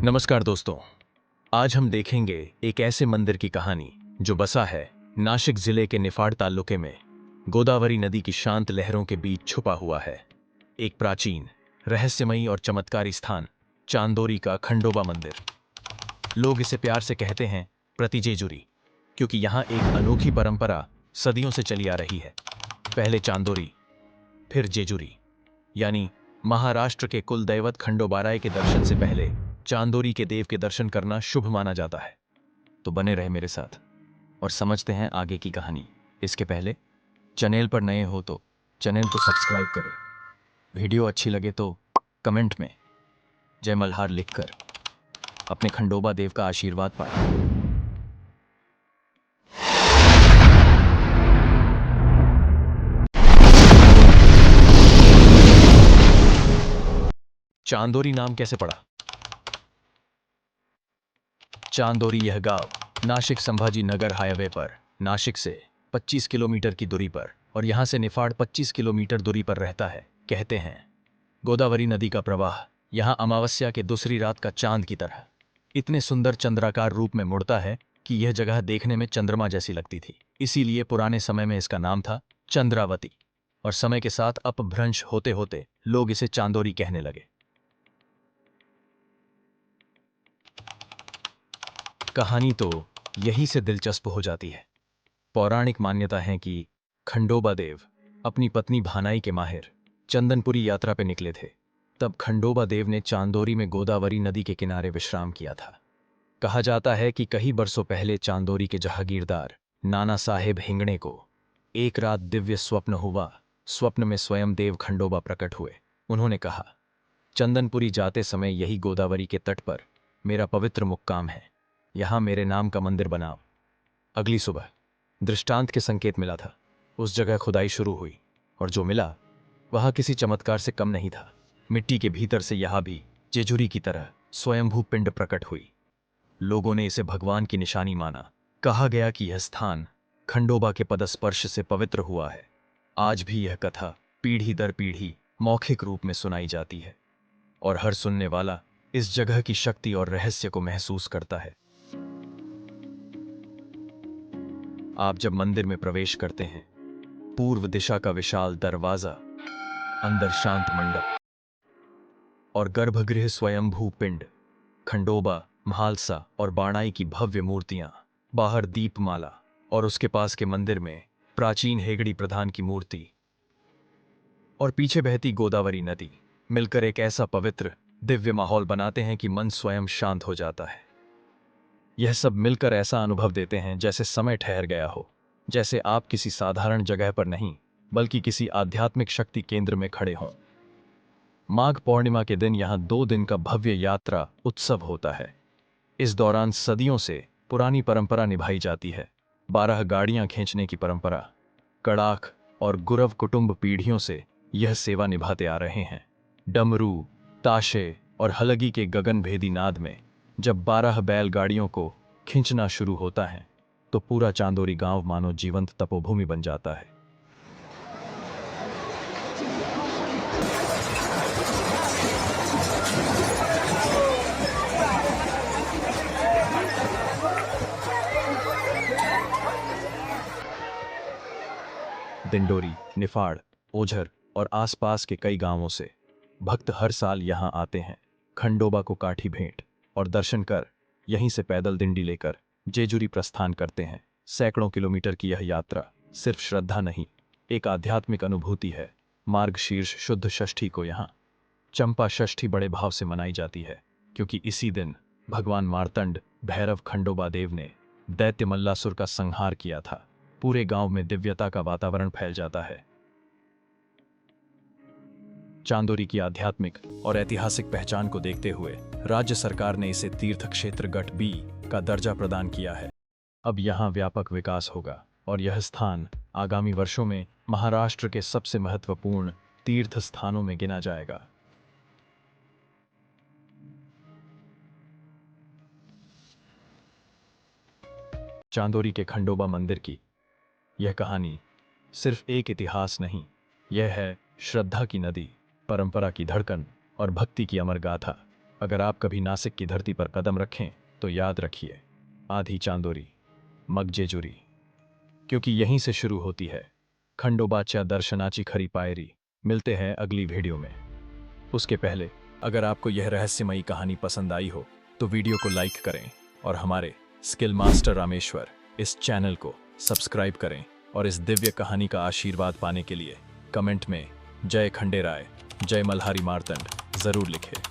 नमस्कार दोस्तों। आज हम देखेंगे एक ऐसे मंदिर की कहानी जो बसा है नाशिक जिले के निफाड तालुके में, गोदावरी नदी की शांत लहरों के बीच छुपा हुआ है। एक प्राचीन, रहस्यमयी और चमत्कारी स्थान, चांदोरी का खंडोबा मंदिर। लोग इसे प्यार से कहते हैं प्रतिजेजुरी, क्योंकि यहाँ एक अनोखी परंपरा सदियों से चली आ रही है। पहले चांदोरी, फिर जेजुरी, यानी महाराष्ट्र के कुल दैवत खंडोबाराय के दर्शन से पहले चांदोरी के देव के दर्शन करना शुभ माना जाता है। तो बने रहे मेरे साथ और समझते हैं आगे की कहानी। इसके पहले चैनल पर नए हो तो चैनल को सब्सक्राइब करें। वीडियो अच्छी लगे तो कमेंट में जय मल्हार लिखकर अपने खंडोबा देव का आशीर्वाद पाएं। चांदोरी नाम कैसे पड़ा? चांदोरी यह गांव नाशिक संभाजी नगर हाईवे पर नाशिक से 25 किलोमीटर की दूरी पर और यहां से निफाड 25 किलोमीटर दूरी पर रहता है। कहते हैं गोदावरी नदी का प्रवाह यहां अमावस्या के दूसरी रात का चांद की तरह इतने सुंदर चंद्राकार रूप में मुड़ता है कि यह जगह देखने में चंद्रमा जैसी लगती थी। इसीलिए पुराने समय में इसका नाम था चंद्रावती और समय के साथ अपभ्रंश होते होते लोग इसे चांदोरी कहने लगे। कहानी तो यहीं से दिलचस्प हो जाती है। पौराणिक मान्यता है कि खंडोबा देव अपनी पत्नी भानाई के माहिर चंदनपुरी यात्रा पर निकले थे। तब खंडोबा देव ने चांदोरी में गोदावरी नदी के किनारे विश्राम किया था। कहा जाता है कि कई बरसों पहले चांदोरी के जहागीरदार नाना साहेब हिंगणे को एक रात दिव्य स्वप्न हुआ। स्वप्न में स्वयं देव खंडोबा प्रकट हुए। उन्होंने कहा, चंदनपुरी जाते समय यही गोदावरी के तट पर मेरा पवित्र मुक्काम है, यहां मेरे नाम का मंदिर बनाओ। अगली सुबह दृष्टांत के संकेत मिला था। उस जगह खुदाई शुरू हुई और जो मिला वह किसी चमत्कार से कम नहीं था। मिट्टी के भीतर से यहां भी जेजुरी की तरह स्वयंभू पिंड प्रकट हुई। लोगों ने इसे भगवान की निशानी माना। कहा गया कि यह स्थान खंडोबा के पदस्पर्श से पवित्र हुआ है। आज भी यह कथा पीढ़ी दर पीढ़ी मौखिक रूप में सुनाई जाती है और हर सुनने वाला इस जगह की शक्ति और रहस्य को महसूस करता है। आप जब मंदिर में प्रवेश करते हैं, पूर्व दिशा का विशाल दरवाजा, अंदर शांत मंडप और गर्भगृह स्वयंभू पिंड, खंडोबा, म्हालसा और बाणाई की भव्य मूर्तियां, बाहर दीपमाला और उसके पास के मंदिर में प्राचीन हेगड़ी प्रधान की मूर्ति और पीछे बहती गोदावरी नदी मिलकर एक ऐसा पवित्र दिव्य माहौल बनाते हैं कि मन स्वयं शांत हो जाता है। यह सब मिलकर ऐसा अनुभव देते हैं जैसे समय ठहर गया हो, जैसे आप किसी साधारण जगह पर नहीं बल्कि किसी आध्यात्मिक शक्ति केंद्र में खड़े हों। माघ पूर्णिमा के दिन यहाँ 2 दिन का भव्य यात्रा उत्सव होता है। इस दौरान सदियों से पुरानी परंपरा निभाई जाती है। 12 गाड़ियां खींचने की परंपरा। कड़ाख और गुरव कुटुंब पीढ़ियों से यह सेवा निभाते आ रहे हैं। डमरू, ताशे और हलगी के गगनभेदी नाद में जब 12 बैलगाड़ियों को खींचना शुरू होता है तो पूरा चांदोरी गांव मानो जीवंत तपोभूमि बन जाता है। दिंडोरी, निफाड, ओझर और आसपास के कई गांवों से भक्त हर साल यहां आते हैं। खंडोबा को काठी भेंट और दर्शन कर यहीं से पैदल दिंडी लेकर जेजुरी प्रस्थान करते हैं। सैकड़ों किलोमीटर की यह यात्रा सिर्फ श्रद्धा नहीं, एक आध्यात्मिक अनुभूति है। मार्गशीर्ष शुद्ध षष्ठी को यहाँ चंपा षष्ठी बड़े भाव से मनाई जाती है, क्योंकि इसी दिन भगवान मार्तंड भैरव खंडोबा देव ने दैत्य मल्लासुर का संहार किया था। पूरे गांव में दिव्यता का वातावरण फैल जाता है। चांदोरी की आध्यात्मिक और ऐतिहासिक पहचान को देखते हुए राज्य सरकार ने इसे तीर्थ क्षेत्र गट बी का दर्जा प्रदान किया है। अब यहां व्यापक विकास होगा और यह स्थान आगामी वर्षों में महाराष्ट्र के सबसे महत्वपूर्ण तीर्थ स्थानों में गिना जाएगा। चांदोरी के खंडोबा मंदिर की यह कहानी सिर्फ एक इतिहास नहीं, यह है श्रद्धा की नदी, परंपरा की धड़कन और भक्ति की अमर गाथा। अगर आप कभी नासिक की धरती पर कदम रखें तो याद रखिए आधी चांदोरी मगजेजुरी, क्योंकि यहीं से शुरू होती है खंडोबाच्या दर्शनाची खरी पायरी। मिलते हैं अगली वीडियो में। उसके पहले अगर आपको यह रहस्यमयी कहानी पसंद आई हो तो वीडियो को लाइक करें और हमारे स्किल मास्टर रामेश्वर इस चैनल को सब्सक्राइब करें और इस दिव्य कहानी का आशीर्वाद पाने के लिए कमेंट में जय खंडेराय जय मल्हारी मार्तंड जरूर लिखें।